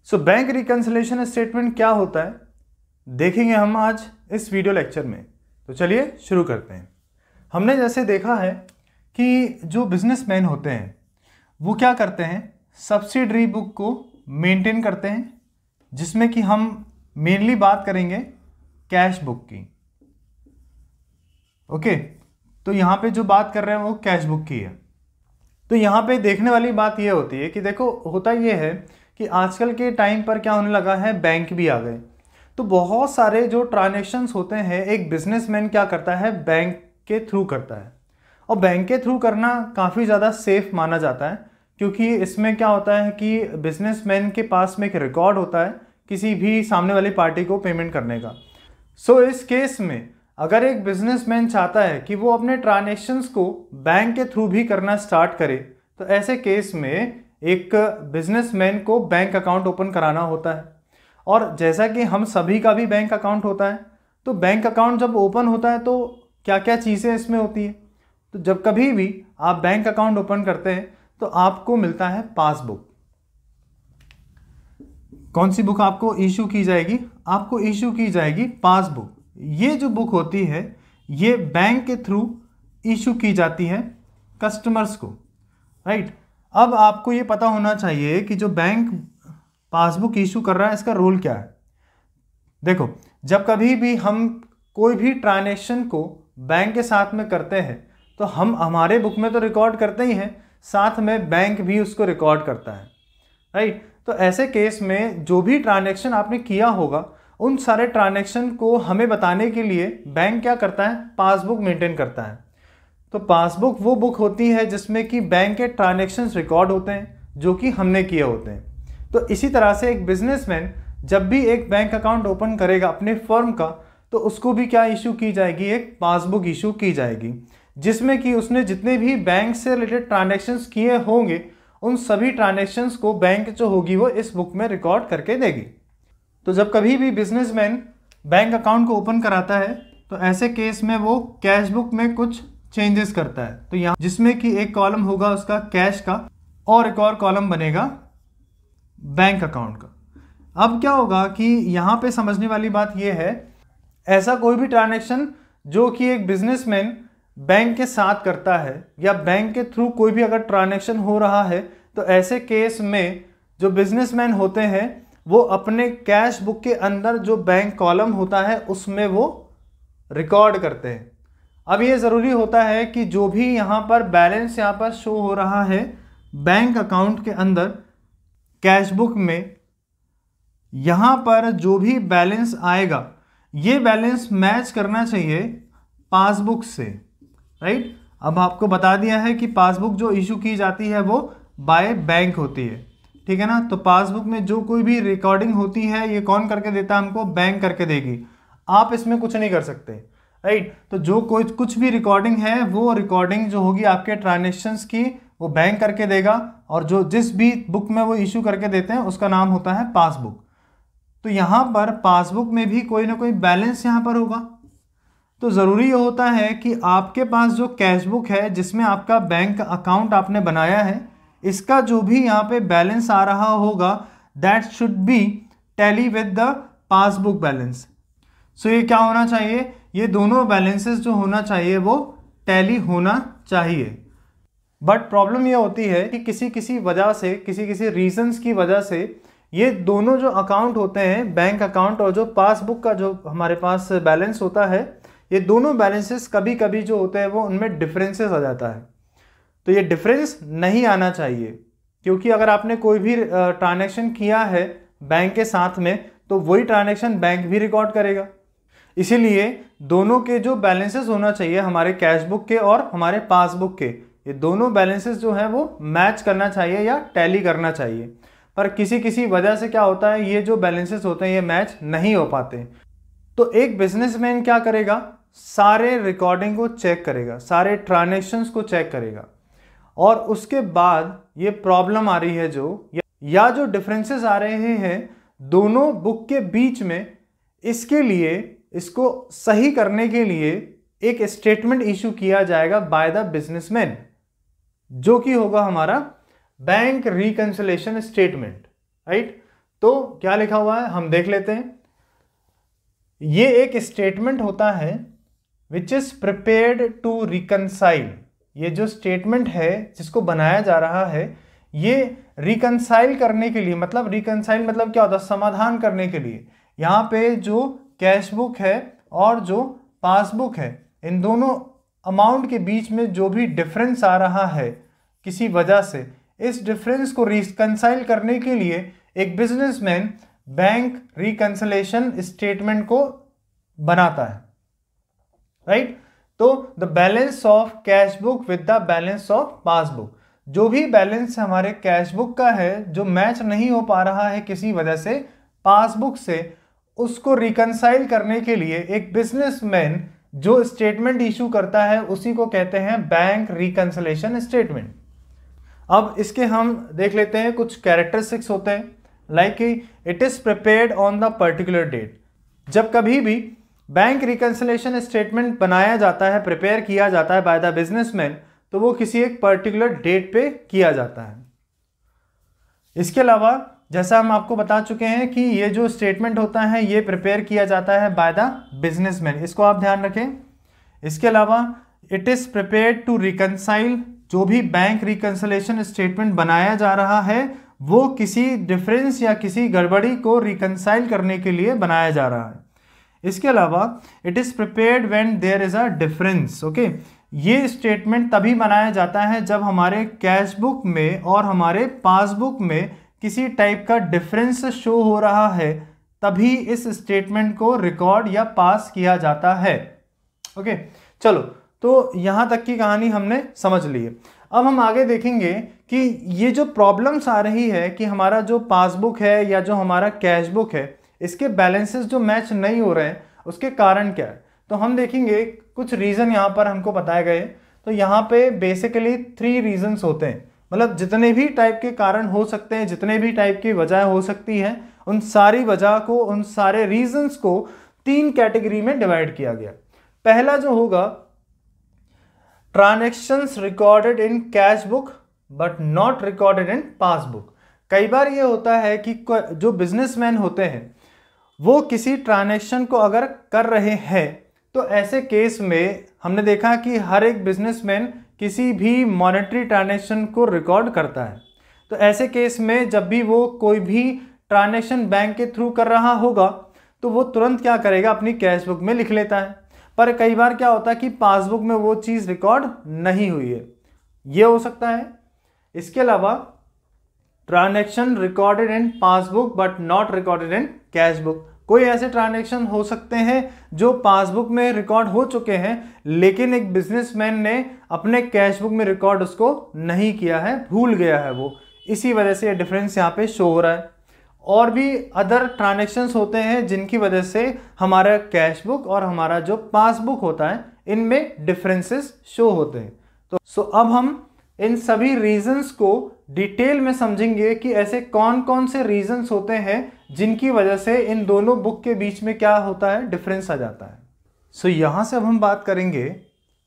So bank reconciliation statement क्या होता है देखेंगे हम आज इस वीडियो लेक्चर में। तो चलिए शुरू करते हैं। हमने जैसे देखा है कि जो बिजनेसमैन होते हैं वो क्या करते हैं, सब्सिडरी बुक को मेंटेन करते हैं, जिसमें कि हम मेनली बात करेंगे कैश बुक की। ओके, तो यहाँ पे जो बात कर रहे हैं वो कैश बुक की है। तो यहाँ पे देखने वाली बात ये होती है कि देखो होता ये है कि आजकल के टाइम पर क्या होने लगा है, बैंक भी आ गए। तो बहुत सारे जो ट्रांजैक्शंस होते हैं एक बिजनेसमैन क्या करता है, बैंक के थ्रू करता है। और बैंक के थ्रू करना काफ़ी ज़्यादा सेफ माना जाता है, क्योंकि इसमें क्या होता है कि बिजनेसमैन के पास में एक रिकॉर्ड होता है किसी भी सामने वाली पार्टी को पेमेंट करने का। सो इस केस में अगर एक बिजनेसमैन चाहता है कि वो अपने ट्रांजैक्शंस को बैंक के थ्रू भी करना स्टार्ट करे, तो ऐसे केस में एक बिजनेसमैन को बैंक अकाउंट ओपन कराना होता है। और जैसा कि हम सभी का भी बैंक अकाउंट होता है, तो बैंक अकाउंट जब ओपन होता है तो क्या क्या चीज़ें इसमें होती है। तो जब कभी भी आप बैंक अकाउंट ओपन करते हैं तो आपको मिलता है पासबुक। कौन सी बुक आपको इशू की जाएगी? आपको इशू की जाएगी पासबुक। ये जो बुक होती है ये बैंक के थ्रू इशू की जाती है कस्टमर्स को, राइट। अब आपको ये पता होना चाहिए कि जो बैंक पासबुक इशू कर रहा है इसका रोल क्या है। देखो, जब कभी भी हम कोई भी ट्रांजैक्शन को बैंक के साथ में करते हैं तो हम हमारे बुक में तो रिकॉर्ड करते ही हैं, साथ में बैंक भी उसको रिकॉर्ड करता है, राइट। तो ऐसे केस में जो भी ट्रांजैक्शन आपने किया होगा उन सारे ट्रांजैक्शन को हमें बताने के लिए बैंक क्या करता है, पासबुक मेंटेन करता है। तो पासबुक वो बुक होती है जिसमें कि बैंक के ट्रांजैक्शंस रिकॉर्ड होते हैं जो कि हमने किए होते हैं। तो इसी तरह से एक बिजनेसमैन जब भी एक बैंक अकाउंट ओपन करेगा अपने फर्म का, तो उसको भी क्या इशू की जाएगी, एक पासबुक इशू की जाएगी, जिसमें कि उसने जितने भी बैंक से रिलेटेड ट्रांजैक्शंस किए होंगे उन सभी ट्रांजैक्शंस को बैंक जो होगी वो इस बुक में रिकॉर्ड करके देगी। तो जब कभी भी बिजनेसमैन बैंक अकाउंट को ओपन कराता है तो ऐसे केस में वो कैश बुक में कुछ चेंजेस करता है। तो यहाँ जिसमें कि एक कॉलम होगा उसका कैश का और एक और कॉलम बनेगा बैंक अकाउंट का। अब क्या होगा कि यहाँ पे समझने वाली बात यह है, ऐसा कोई भी ट्रांजैक्शन जो कि एक बिजनेसमैन बैंक के साथ करता है या बैंक के थ्रू कोई भी अगर ट्रांजैक्शन हो रहा है, तो ऐसे केस में जो बिजनेसमैन होते हैं वो अपने कैश बुक के अंदर जो बैंक कॉलम होता है उसमें वो रिकॉर्ड करते हैं। अब ये ज़रूरी होता है कि जो भी यहाँ पर बैलेंस यहाँ पर शो हो रहा है बैंक अकाउंट के अंदर कैश बुक में, यहाँ पर जो भी बैलेंस आएगा ये बैलेंस मैच करना चाहिए पासबुक से, राइट। अब आपको बता दिया है कि पासबुक जो इशू की जाती है वो बाय बैंक होती है, ठीक है ना। तो पासबुक में जो कोई भी रिकॉर्डिंग होती है ये कौन करके देता है, हमको बैंक करके देगी। आप इसमें कुछ नहीं कर सकते, राइट। तो जो कोई कुछ भी रिकॉर्डिंग है वो रिकॉर्डिंग जो होगी आपके ट्रांजैक्शंस की वो बैंक करके देगा, और जो जिस भी बुक में वो इशू करके देते हैं उसका नाम होता है पासबुक। तो यहाँ पर पासबुक में भी कोई ना कोई बैलेंस यहाँ पर होगा। तो ज़रूरी ये होता है कि आपके पास जो कैश बुक है जिसमें आपका बैंक अकाउंट आपने बनाया है, इसका जो भी यहाँ पे बैलेंस आ रहा होगा that should be tally with the passbook balance. So ये क्या होना चाहिए, ये दोनों बैलेंसेस जो होना चाहिए वो टैली होना चाहिए। बट प्रॉब्लम ये होती है कि किसी वजह से, किसी रीजंस की वजह से ये दोनों जो अकाउंट होते हैं, बैंक अकाउंट और जो पासबुक का जो हमारे पास बैलेंस होता है, ये दोनों बैलेंसेस कभी कभी जो होते हैं वो उनमें डिफरेंसेस आ जाता है। तो ये डिफरेंस नहीं आना चाहिए, क्योंकि अगर आपने कोई भी ट्रांजैक्शन किया है बैंक के साथ में तो वही ट्रांजैक्शन बैंक भी रिकॉर्ड करेगा। इसीलिए दोनों के जो बैलेंसेस होना चाहिए, हमारे कैश बुक के और हमारे पासबुक के, ये दोनों बैलेंसेस जो हैं वो मैच करना चाहिए या टैली करना चाहिए। पर किसी वजह से क्या होता है, ये जो बैलेंसेस होते हैं ये मैच नहीं हो पाते। तो एक बिजनेसमैन क्या करेगा, सारे रिकॉर्डिंग को चेक करेगा, सारे ट्रांजैक्शंस को चेक करेगा, और उसके बाद ये प्रॉब्लम आ रही है या जो डिफरेंसेस आ रहे हैं दोनों बुक के बीच में, इसके लिए, इसको सही करने के लिए एक स्टेटमेंट इशू किया जाएगा बाय द बिजनेसमैन, जो कि होगा हमारा बैंक रिकंसिलिएशन स्टेटमेंट, राइट। तो क्या लिखा हुआ है हम देख लेते हैं। ये एक स्टेटमेंट होता है which is prepared to reconcile. ये जो स्टेटमेंट है जिसको बनाया जा रहा है, ये रिकनसाइल करने के लिए, मतलब रिकनसाइल मतलब क्या होता है, समाधान करने के लिए। यहाँ पे जो कैश बुक है और जो पासबुक है, इन दोनों अमाउंट के बीच में जो भी डिफरेंस आ रहा है किसी वजह से, इस डिफरेंस को रिकनसाइल करने के लिए एक बिजनेसमैन बैंक रिकंसिलेशन स्टेटमेंट को बनाता है, राइट। तो the balance of cash book with the balance of passbook, जो भी बैलेंस हमारे कैश बुक का है जो मैच नहीं हो पा रहा है किसी वजह से पासबुक से, उसको रिकंसाइल करने के लिए एक बिजनेसमैन जो स्टेटमेंट इशू करता है उसी को कहते हैं बैंक रिकंसिलेशन स्टेटमेंट। अब इसके हम देख लेते हैं कुछ कैरेक्टरिस्टिक्स होते हैं, like it is prepared on the particular date. जब कभी भी बैंक रिकंसिलेशन स्टेटमेंट बनाया जाता है, प्रिपेयर किया जाता है बाय द बिजनेसमैन, तो वो किसी एक पर्टिकुलर डेट पे किया जाता है। इसके अलावा जैसा हम आपको बता चुके हैं कि ये जो स्टेटमेंट होता है ये प्रिपेयर किया जाता है बाय द बिजनेसमैन, इसको आप ध्यान रखें। इसके अलावा it is prepared to reconcile, जो भी बैंक रिकंसिलेशन स्टेटमेंट बनाया जा रहा है वो किसी डिफरेंस या किसी गड़बड़ी को रिकंसाइल करने के लिए बनाया जा रहा है। इसके अलावा it is prepared when there is a difference, okay. ये स्टेटमेंट तभी बनाया जाता है जब हमारे कैश बुक में और हमारे पासबुक में किसी टाइप का डिफरेंस शो हो रहा है, तभी इस स्टेटमेंट को रिकॉर्ड या पास किया जाता है, ओके। चलो, तो यहां तक की कहानी हमने समझ ली है। अब हम आगे देखेंगे कि ये जो प्रॉब्लम्स आ रही है कि हमारा जो पासबुक है या जो हमारा कैश बुक है, इसके बैलेंसेस जो मैच नहीं हो रहे हैं, उसके कारण क्या है। तो हम देखेंगे कुछ रीज़न यहाँ पर हमको बताए गए। तो यहाँ पे बेसिकली 3 रीजंस होते हैं, मतलब जितने भी टाइप के कारण हो सकते हैं, जितने भी टाइप की वजह हो सकती है, उन सारी वजह को, उन सारे रीजंस को 3 कैटेगरी में डिवाइड किया गया। पहला जो होगा, transactions recorded in cash book but not recorded in passbook. कई बार ये होता है कि जो बिजनेसमैन होते हैं वो किसी ट्रांजैक्शन को अगर कर रहे हैं, तो ऐसे केस में हमने देखा कि हर एक बिजनेसमैन किसी भी मॉनेटरी ट्रांजैक्शन को रिकॉर्ड करता है। तो ऐसे केस में जब भी वो कोई भी ट्रांजैक्शन बैंक के थ्रू कर रहा होगा तो वो तुरंत क्या करेगा, अपनी कैश बुक में लिख लेता है। पर कई बार क्या होता है कि पासबुक में वो चीज़ रिकॉर्ड नहीं हुई है, ये हो सकता है। इसके अलावा transaction recorded in passbook but not recorded in cash book. कोई ऐसे ट्रांजैक्शन हो सकते हैं जो पासबुक में रिकॉर्ड हो चुके हैं, लेकिन एक बिजनेसमैन ने अपने कैश बुक में रिकॉर्ड उसको नहीं किया है, भूल गया है वो, इसी वजह से ये डिफरेंस यहाँ पे शो हो रहा है। और भी अदर ट्रांजैक्शंस होते हैं जिनकी वजह से हमारा कैश बुक और हमारा जो पासबुक होता है इनमें डिफरेंसेस शो होते हैं। तो अब हम इन सभी रीजंस को डिटेल में समझेंगे कि ऐसे कौन कौन से रीजंस होते हैं जिनकी वजह से इन दोनों बुक के बीच में क्या होता है, डिफरेंस आ जाता है। सो यहाँ से अब हम बात करेंगे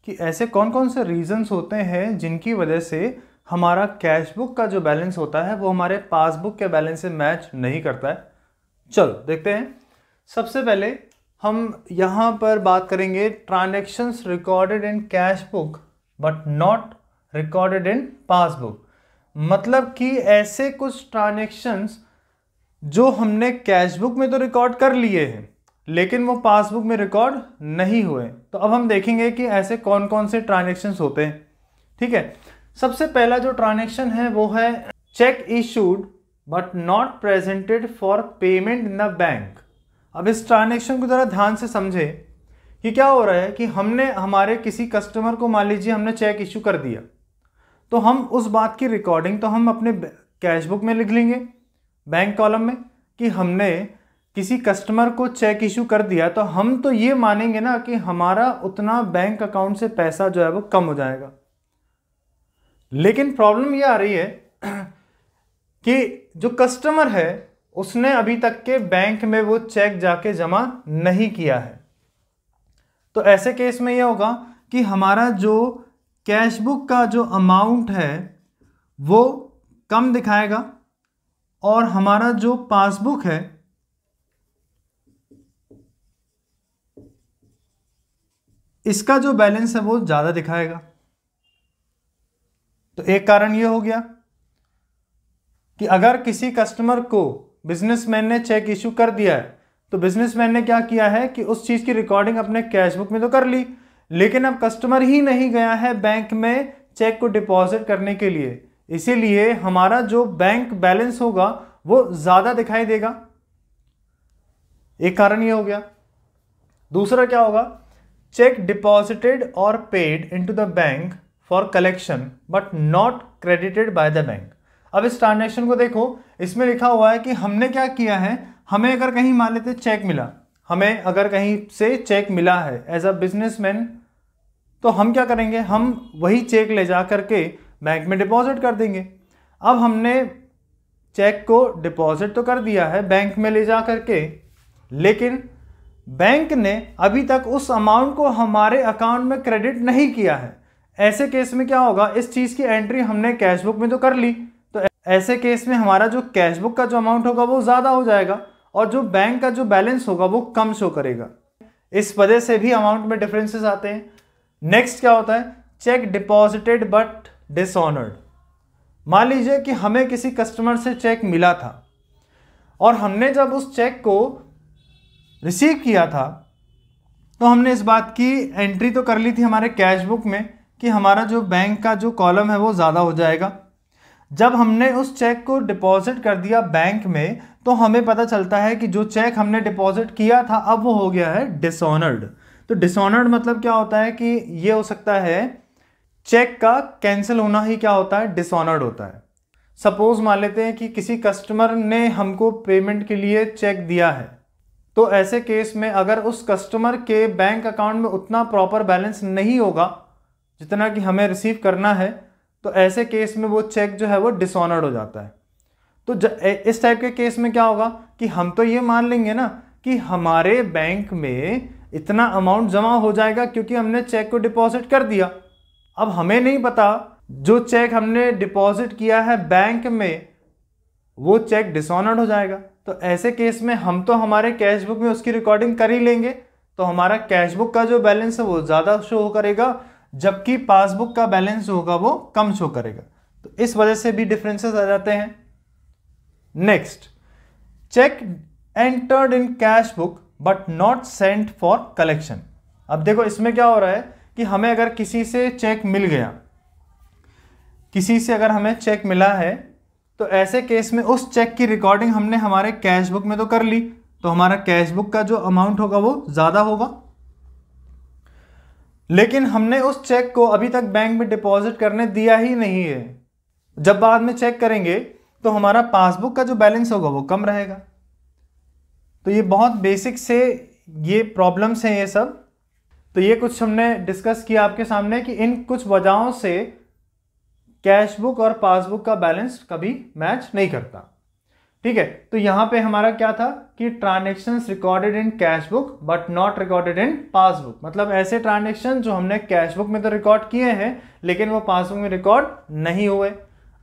कि ऐसे कौन कौन से रीजंस होते हैं जिनकी वजह से हमारा कैश बुक का जो बैलेंस होता है वो हमारे पासबुक के बैलेंस से मैच नहीं करता है। चलो देखते हैं। सबसे पहले हम यहाँ पर बात करेंगे transactions recorded in cash book but not recorded in passbook. मतलब कि ऐसे कुछ ट्रांजैक्शंस जो हमने कैश बुक में तो रिकॉर्ड कर लिए हैं लेकिन वो पासबुक में रिकॉर्ड नहीं हुए। तो अब हम देखेंगे कि ऐसे कौन कौन से ट्रांजैक्शंस होते हैं, ठीक है। सबसे पहला जो ट्रांजैक्शन है वो है check issued but not presented for payment in the bank. अब इस ट्रांजैक्शन को ज़रा ध्यान से समझे कि क्या हो रहा है कि हमने हमारे किसी कस्टमर को, मान लीजिए हमने चेक इशू कर दिया, तो हम उस बात की रिकॉर्डिंग तो हम अपने कैश बुक में लिख लेंगे बैंक कॉलम में कि हमने किसी कस्टमर को चेक इशू कर दिया, तो हम तो ये मानेंगे ना कि हमारा उतना बैंक अकाउंट से पैसा जो है वो कम हो जाएगा। लेकिन प्रॉब्लम ये आ रही है कि जो कस्टमर है उसने अभी तक के बैंक में वो चेक जाके जमा नहीं किया है। तो ऐसे केस में ये होगा कि हमारा जो कैश बुक का जो अमाउंट है वो कम दिखाएगा और हमारा जो पासबुक है इसका जो बैलेंस है वो ज़्यादा दिखाएगा। तो एक कारण ये हो गया कि अगर किसी कस्टमर को बिजनेसमैन ने चेक इशू कर दिया है तो बिजनेसमैन ने क्या किया है कि उस चीज़ की रिकॉर्डिंग अपने कैशबुक में तो कर ली, लेकिन अब कस्टमर ही नहीं गया है बैंक में चेक को डिपॉजिट करने के लिए, इसीलिए हमारा जो बैंक बैलेंस होगा वो ज़्यादा दिखाई देगा। एक कारण ये हो गया। दूसरा क्या होगा, चेक डिपॉजिटेड और paid into the bank for collection but not credited by the bank. अब इस ट्रांजैक्शन को देखो, इसमें लिखा हुआ है कि हमने क्या किया है, हमें अगर कहीं मान लेते चेक मिला, हमें अगर कहीं से चेक मिला है एज अ बिजनेसमैन, तो हम क्या करेंगे, हम वही चेक ले जा करके बैंक में डिपॉजिट कर देंगे। अब हमने चेक को डिपॉजिट तो कर दिया है बैंक में ले जा करके, लेकिन बैंक ने अभी तक उस अमाउंट को हमारे अकाउंट में क्रेडिट नहीं किया है। ऐसे केस में क्या होगा, इस चीज़ की एंट्री हमने कैशबुक में तो कर ली, तो ऐसे केस में हमारा जो कैशबुक का जो अमाउंट होगा वो ज़्यादा हो जाएगा और जो बैंक का जो बैलेंस होगा वो कम शो करेगा। इस वजह से भी अमाउंट में डिफरेंसेस आते हैं। नेक्स्ट क्या होता है, चेक डिपॉजिटेड बट डिसऑनर्ड। मान लीजिए कि हमें किसी कस्टमर से चेक मिला था और हमने जब उस चेक को रिसीव किया था तो हमने इस बात की एंट्री तो कर ली थी हमारे कैशबुक में कि हमारा जो बैंक का जो कॉलम है वो ज़्यादा हो जाएगा। जब हमने उस चेक को डिपॉजिट कर दिया बैंक में तो हमें पता चलता है कि जो चेक हमने डिपॉजिट किया था अब वो हो गया है डिसऑनर्ड। तो डिसऑनर्ड मतलब क्या होता है कि ये हो सकता है चेक का कैंसिल होना ही क्या होता है, डिसऑनर्ड होता है। सपोज मान लेते हैं कि किसी कस्टमर ने हमको पेमेंट के लिए चेक दिया है, तो ऐसे केस में अगर उस कस्टमर के बैंक अकाउंट में उतना प्रॉपर बैलेंस नहीं होगा जितना कि हमें रिसीव करना है, तो ऐसे केस में वो चेक जो है वो डिसऑनर्ड हो जाता है। तो इस टाइप के केस में क्या होगा कि हम तो ये मान लेंगे ना कि हमारे बैंक में इतना अमाउंट जमा हो जाएगा क्योंकि हमने चेक को डिपॉजिट कर दिया। अब हमें नहीं पता जो चेक हमने डिपॉजिट किया है बैंक में वो चेक डिसऑनर्ड हो जाएगा। तो ऐसे केस में हम तो हमारे कैशबुक में उसकी रिकॉर्डिंग कर ही लेंगे, तो हमारा कैशबुक का जो बैलेंस है वो ज़्यादा शो करेगा जबकि पासबुक का बैलेंस होगा वो कम शो करेगा। तो इस वजह से भी डिफरेंसेस आ जाते हैं। Next, check entered in cash book but not sent for collection. अब देखो इसमें क्या हो रहा है कि हमें अगर किसी से चेक मिल गया, किसी से अगर हमें चेक मिला है, तो ऐसे केस में उस चेक की रिकॉर्डिंग हमने हमारे कैश बुक में तो कर ली, तो हमारा कैश बुक का जो अमाउंट होगा वो ज़्यादा होगा, लेकिन हमने उस चेक को अभी तक बैंक में डिपॉजिट करने दिया ही नहीं है। जब बाद में चेक करेंगे तो हमारा पासबुक का जो बैलेंस होगा वो कम रहेगा। तो ये बहुत बेसिक से ये प्रॉब्लम्स हैं ये सब। तो ये कुछ हमने डिस्कस किया आपके सामने कि इन कुछ वजहों से कैशबुक और पासबुक का बैलेंस कभी मैच नहीं करता। ठीक है, तो यहाँ पे हमारा क्या था कि transactions recorded in cashbook but not recorded in passbook, मतलब ऐसे ट्रांजेक्शन जो हमने कैशबुक में तो रिकॉर्ड किए हैं लेकिन वो पासबुक में रिकॉर्ड नहीं हुए।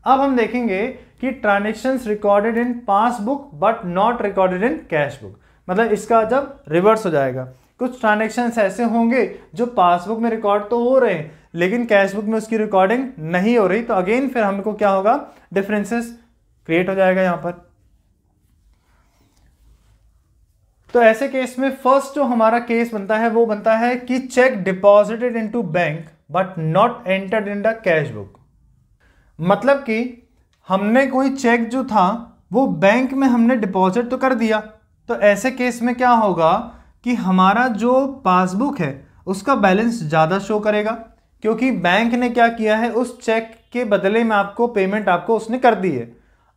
अब हम देखेंगे कि transactions recorded in passbook but not recorded in cashbook, मतलब इसका जब रिवर्स हो जाएगा। कुछ ट्रांजेक्शन्स ऐसे होंगे जो पासबुक में रिकॉर्ड तो हो रहे हैं लेकिन कैशबुक में उसकी रिकॉर्डिंग नहीं हो रही, तो अगेन फिर हमको क्या होगा, डिफरेंसेस क्रिएट हो जाएगा यहाँ पर। तो ऐसे केस में फर्स्ट जो हमारा केस बनता है वो बनता है कि check deposited into bank but not entered in the cash book, मतलब कि हमने कोई चेक जो था वो बैंक में हमने डिपॉजिट तो कर दिया, तो ऐसे केस में क्या होगा कि हमारा जो पासबुक है उसका बैलेंस ज़्यादा शो करेगा क्योंकि बैंक ने क्या किया है, उस चेक के बदले में आपको पेमेंट आपको उसने कर दी है।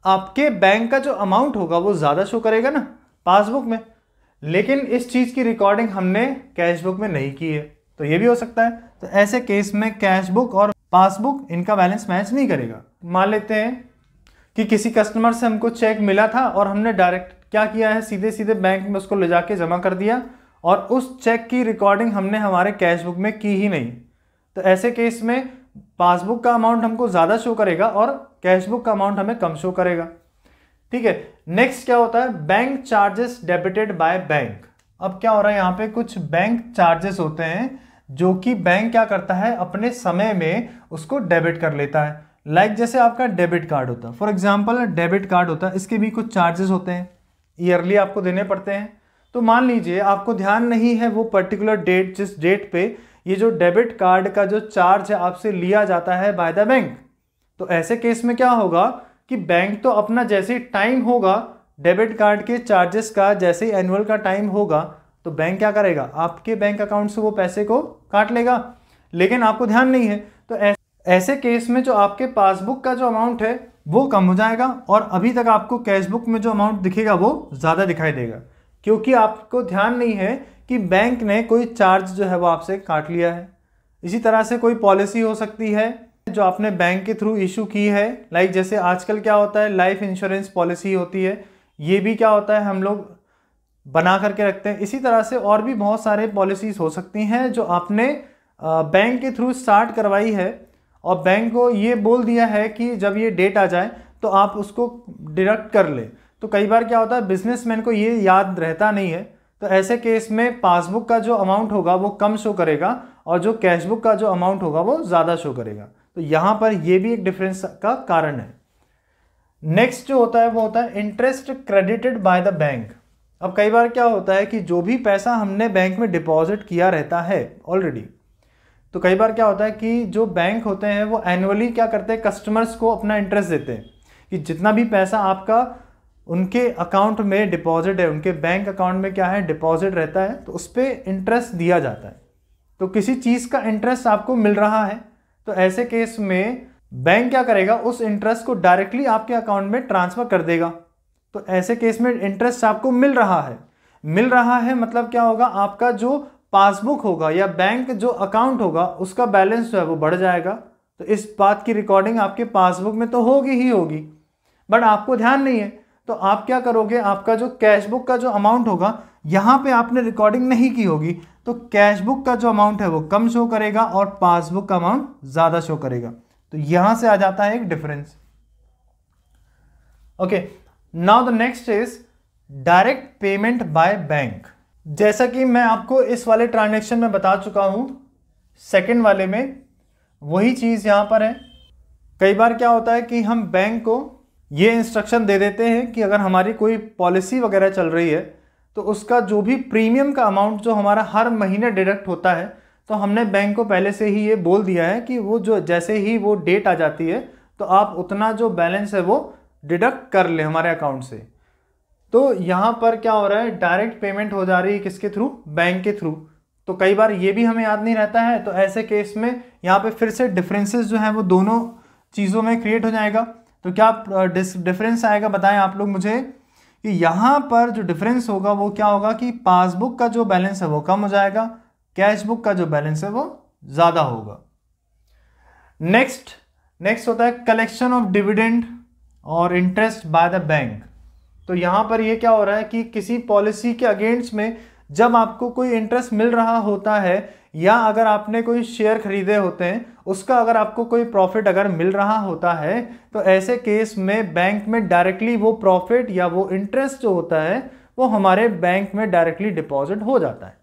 आपके बैंक का जो अमाउंट होगा वो ज़्यादा शो करेगा ना पासबुक में, लेकिन इस चीज़ की रिकॉर्डिंग हमने कैशबुक में नहीं की है, तो ये भी हो सकता है। तो ऐसे केस में कैशबुक और पासबुक इनका बैलेंस मैच नहीं करेगा। मान लेते हैं कि किसी कस्टमर से हमको चेक मिला था और हमने डायरेक्ट क्या किया है, सीधे सीधे बैंक में उसको ले जाके जमा कर दिया और उस चेक की रिकॉर्डिंग हमने हमारे कैशबुक में की ही नहीं। तो ऐसे केस में पासबुक का अमाउंट हमको ज़्यादा शो करेगा और कैशबुक का अमाउंट हमें कम शो करेगा। ठीक है। नेक्स्ट क्या होता है, bank charges debited by bank. अब क्या हो रहा है, यहाँ पे कुछ बैंक चार्जेस होते हैं जो कि बैंक क्या करता है, अपने समय में उसको डेबिट कर लेता है। लाइक जैसे आपका डेबिट कार्ड होता है, फॉर एग्जांपल डेबिट कार्ड होता है, इसके भी कुछ चार्जेस होते हैं, ईयरली आपको देने पड़ते हैं। तो मान लीजिए आपको ध्यान नहीं है वो पर्टिकुलर डेट, जिस डेट पे ये जो डेबिट कार्ड का जो चार्ज है आपसे लिया जाता है बाय द बैंक, तो ऐसे केस में क्या होगा कि बैंक तो अपना जैसे टाइम होगा डेबिट कार्ड के चार्जेस का, जैसे ही एनुअल का टाइम होगा तो बैंक क्या करेगा, आपके बैंक अकाउंट से वो पैसे को काट लेगा, लेकिन आपको ध्यान नहीं है। तो ऐसे केस में जो आपके पासबुक का जो अमाउंट है वो कम हो जाएगा और अभी तक आपको कैशबुक में जो अमाउंट दिखेगा वो ज़्यादा दिखाई देगा, क्योंकि आपको ध्यान नहीं है कि बैंक ने कोई चार्ज जो है वो आपसे काट लिया है। इसी तरह से कोई पॉलिसी हो सकती है जो आपने बैंक के थ्रू इशू की है, लाइक जैसे आजकल क्या होता है लाइफ इंश्योरेंस पॉलिसी होती है, ये भी क्या होता है हम लोग बना करके रखते हैं। इसी तरह से और भी बहुत सारे पॉलिसीज़ हो सकती हैं जो आपने बैंक के थ्रू स्टार्ट करवाई है और बैंक को ये बोल दिया है कि जब ये डेट आ जाए तो आप उसको डिडक्ट कर ले। तो कई बार क्या होता है बिजनेसमैन को ये याद रहता नहीं है, तो ऐसे केस में पासबुक का जो अमाउंट होगा वो कम शो करेगा और जो कैशबुक का जो अमाउंट होगा वो ज़्यादा शो करेगा। तो यहाँ पर ये भी एक डिफरेंस का कारण है। नेक्स्ट जो होता है वो होता है interest credited by the bank. अब कई बार क्या होता है कि जो भी पैसा हमने बैंक में डिपॉजिट किया रहता है ऑलरेडी, तो कई बार क्या होता है कि जो बैंक होते हैं वो एनुअली क्या करते हैं कस्टमर्स को अपना इंटरेस्ट देते हैं कि जितना भी पैसा आपका उनके अकाउंट में डिपॉजिट है, उनके बैंक अकाउंट में क्या है डिपॉजिट रहता है, तो उस पर इंटरेस्ट दिया जाता है। तो किसी चीज़ का इंटरेस्ट आपको मिल रहा है तो ऐसे केस में बैंक क्या करेगा, उस इंटरेस्ट को डायरेक्टली आपके अकाउंट में ट्रांसफर कर देगा। तो ऐसे केस में इंटरेस्ट आपको मिल रहा है मतलब क्या होगा, आपका जो पासबुक होगा या बैंक जो अकाउंट होगा उसका बैलेंस जो है वो बढ़ जाएगा। तो इस बात की रिकॉर्डिंग आपके पासबुक में तो होगी ही होगी, बट आपको ध्यान नहीं है। तो आप क्या करोगे, आपका जो कैशबुक का जो अमाउंट होगा यहाँ पे आपने रिकॉर्डिंग नहीं की होगी, तो कैशबुक का जो अमाउंट है वो कम शो करेगा और पासबुक का अमाउंट ज़्यादा शो करेगा। तो यहाँ से आ जाता है एक difference. Okay, now the next is direct payment by bank. जैसा कि मैं आपको इस वाले ट्रांजैक्शन में बता चुका हूँ, सेकंड वाले में वही चीज़ यहाँ पर है। कई बार क्या होता है कि हम बैंक को ये इंस्ट्रक्शन दे देते हैं कि अगर हमारी कोई पॉलिसी वगैरह चल रही है तो उसका जो भी प्रीमियम का अमाउंट जो हमारा हर महीने डिडक्ट होता है, तो हमने बैंक को पहले से ही ये बोल दिया है कि वो जो जैसे ही वो डेट आ जाती है तो आप उतना जो बैलेंस है वो डिडक्ट कर ले हमारे अकाउंट से। तो यहाँ पर क्या हो रहा है, डायरेक्ट पेमेंट हो जा रही है किसके थ्रू, बैंक के थ्रू। तो कई बार ये भी हमें याद नहीं रहता है, तो ऐसे केस में यहाँ पे फिर से डिफरेंसेस जो हैं वो दोनों चीज़ों में क्रिएट हो जाएगा। तो क्या डिफरेंस आएगा बताएं आप लोग मुझे, कि यहाँ पर जो डिफरेंस होगा वो क्या होगा कि पासबुक का जो बैलेंस है वो कम हो जाएगा, कैशबुक का जो बैलेंस है वो ज़्यादा होगा। नेक्स्ट होता है कलेक्शन ऑफ डिविडेंड और इंटरेस्ट बाय द बैंक। तो यहाँ पर ये क्या हो रहा है कि किसी पॉलिसी के अगेंस्ट में जब आपको कोई इंटरेस्ट मिल रहा होता है या अगर आपने कोई शेयर खरीदे होते हैं उसका अगर आपको कोई प्रॉफिट अगर मिल रहा होता है, तो ऐसे केस में बैंक में डायरेक्टली वो प्रॉफिट या वो इंटरेस्ट जो होता है वो हमारे बैंक में डायरेक्टली डिपॉजिट हो जाता है।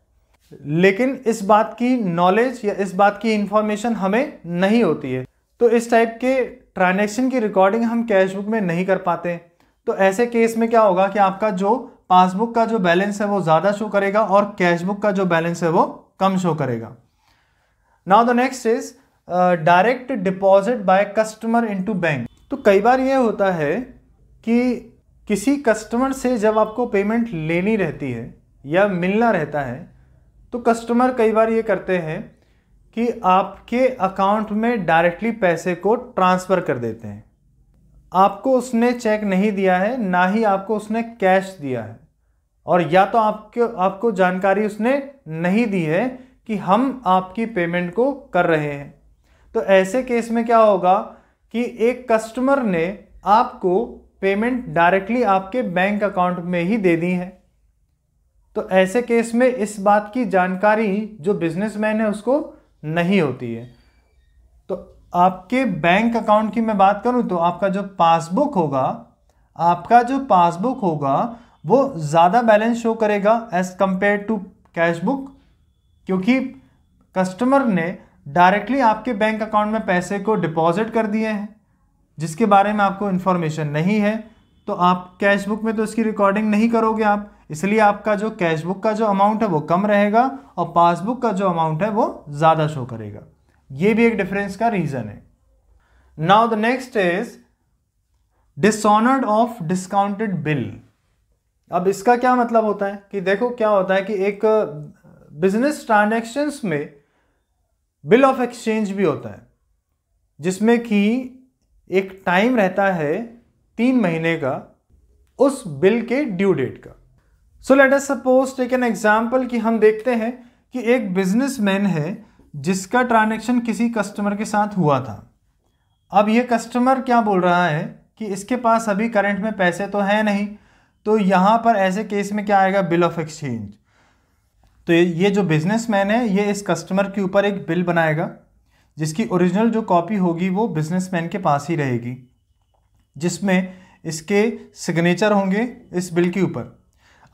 लेकिन इस बात की नॉलेज या इस बात की इंफॉर्मेशन हमें नहीं होती है, तो इस टाइप के ट्रांजैक्शन की रिकॉर्डिंग हम कैशबुक में नहीं कर पाते। तो ऐसे केस में क्या होगा कि आपका जो पासबुक का जो बैलेंस है वो ज़्यादा शो करेगा और कैशबुक का जो बैलेंस है वो कम शो करेगा। Now the next is direct deposit by customer into bank. तो कई बार ये होता है कि किसी कस्टमर से जब आपको पेमेंट लेनी रहती है या मिलना रहता है, तो कस्टमर कई बार ये करते हैं कि आपके अकाउंट में डायरेक्टली पैसे को ट्रांसफ़र कर देते हैं। आपको उसने चेक नहीं दिया है, ना ही आपको उसने कैश दिया है, और या तो आपको जानकारी उसने नहीं दी है कि हम आपकी पेमेंट को कर रहे हैं। तो ऐसे केस में क्या होगा कि एक कस्टमर ने आपको पेमेंट डायरेक्टली आपके बैंक अकाउंट में ही दे दी है। तो ऐसे केस में इस बात की जानकारी जो बिजनेसमैन है उसको नहीं होती है। तो आपके बैंक अकाउंट की मैं बात करूं तो आपका जो पासबुक होगा, आपका जो पासबुक होगा वो ज़्यादा बैलेंस शो करेगा as compare to cash book, क्योंकि कस्टमर ने डायरेक्टली आपके बैंक अकाउंट में पैसे को डिपॉजिट कर दिए हैं जिसके बारे में आपको इन्फॉर्मेशन नहीं है। तो आप कैश बुक में तो इसकी रिकॉर्डिंग नहीं करोगे आप, इसलिए आपका जो कैश बुक का जो अमाउंट है वो कम रहेगा और पासबुक का जो अमाउंट है वो ज़्यादा शो करेगा। ये भी एक डिफरेंस का रीज़न है। Now the next is dishonoured of discounted bill. अब इसका क्या मतलब होता है कि देखो क्या होता है कि एक बिजनेस ट्रांजैक्शंस में बिल ऑफ एक्सचेंज भी होता है जिसमें कि एक टाइम रहता है 3 महीने का उस बिल के ड्यू डेट का। So let us suppose take an example कि हम देखते हैं कि एक बिजनेसमैन है जिसका ट्रांजैक्शन किसी कस्टमर के साथ हुआ था। अब ये कस्टमर क्या बोल रहा है कि इसके पास अभी करंट में पैसे तो है नहीं, तो यहाँ पर ऐसे केस में क्या आएगा, बिल ऑफ एक्सचेंज। तो ये जो बिजनेसमैन है ये इस कस्टमर के ऊपर एक बिल बनाएगा जिसकी ओरिजिनल जो कॉपी होगी वो बिजनेसमैन के पास ही रहेगी, जिसमें इसके सिग्नेचर होंगे इस बिल के ऊपर।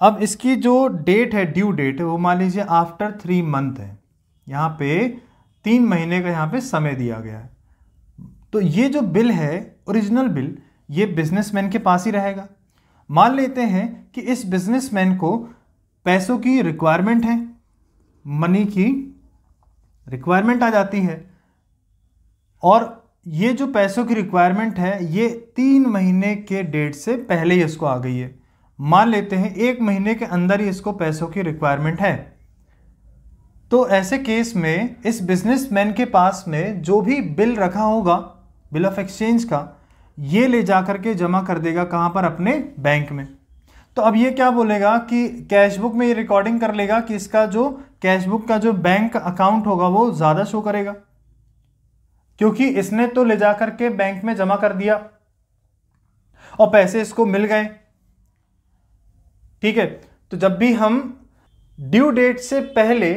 अब इसकी जो डेट है, ड्यू डेट है, वो मान लीजिए आफ्टर 3 मंथ है। यहाँ पे 3 महीने का यहाँ पे समय दिया गया है। तो ये जो बिल है, ओरिजिनल बिल, ये बिजनेसमैन के पास ही रहेगा। मान लेते हैं कि इस बिजनेसमैन को पैसों की रिक्वायरमेंट है, मनी की रिक्वायरमेंट आ जाती है, और ये जो पैसों की रिक्वायरमेंट है ये 3 महीने के डेट से पहले ही इसको आ गई है। मान लेते हैं 1 महीने के अंदर ही इसको पैसों की रिक्वायरमेंट है। तो ऐसे केस में इस बिजनेसमैन के पास में जो भी बिल रखा होगा बिल ऑफ एक्सचेंज का, ये ले जा करके जमा कर देगा कहाँ पर, अपने बैंक में। तो अब ये क्या बोलेगा कि कैश बुक में ये रिकॉर्डिंग कर लेगा कि इसका जो कैश बुक का जो बैंक अकाउंट होगा वो ज़्यादा शो करेगा, क्योंकि इसने तो ले जा करके बैंक में जमा कर दिया और पैसे इसको मिल गए। ठीक है, तो जब भी हम ड्यू डेट से पहले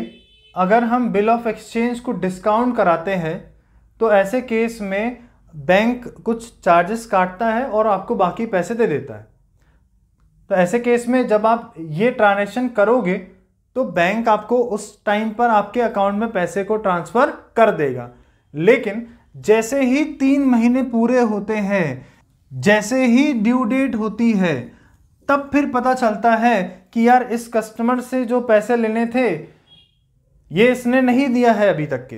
अगर हम बिल ऑफ एक्सचेंज को डिस्काउंट कराते हैं तो ऐसे केस में बैंक कुछ चार्जेस काटता है और आपको बाकी पैसे दे देता है। तो ऐसे केस में जब आप ये ट्रांजैक्शन करोगे तो बैंक आपको उस टाइम पर आपके अकाउंट में पैसे को ट्रांसफ़र कर देगा। लेकिन जैसे ही 3 महीने पूरे होते हैं, जैसे ही ड्यू डेट होती है, तब फिर पता चलता है कि यार इस कस्टमर से जो पैसे लेने थे ये इसने नहीं दिया है अभी तक के।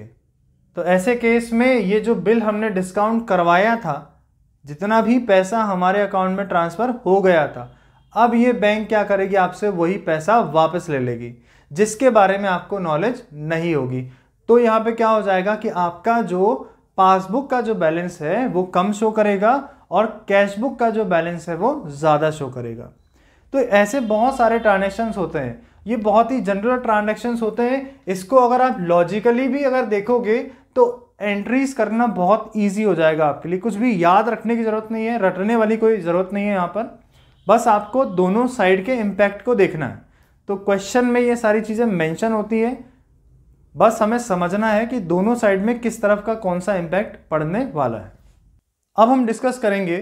तो ऐसे केस में ये जो बिल हमने डिस्काउंट करवाया था, जितना भी पैसा हमारे अकाउंट में ट्रांसफ़र हो गया था, अब ये बैंक क्या करेगी, आपसे वही पैसा वापस ले लेगी, जिसके बारे में आपको नॉलेज नहीं होगी। तो यहाँ पे क्या हो जाएगा कि आपका जो पासबुक का जो बैलेंस है वो कम शो करेगा और कैश बुक का जो बैलेंस है वो ज़्यादा शो करेगा। तो ऐसे बहुत सारे ट्रांजैक्शंस होते हैं, ये बहुत ही जनरल ट्रांजैक्शंस होते हैं। इसको अगर आप लॉजिकली भी अगर देखोगे तो एंट्रीज करना बहुत ईजी हो जाएगा आपके लिए। कुछ भी याद रखने की ज़रूरत नहीं है, रटने वाली कोई ज़रूरत नहीं है यहाँ पर। बस आपको दोनों साइड के इम्पैक्ट को देखना है। तो क्वेश्चन में ये सारी चीज़ें मेंशन होती है, बस हमें समझना है कि दोनों साइड में किस तरफ का कौन सा इम्पैक्ट पड़ने वाला है। अब हम डिस्कस करेंगे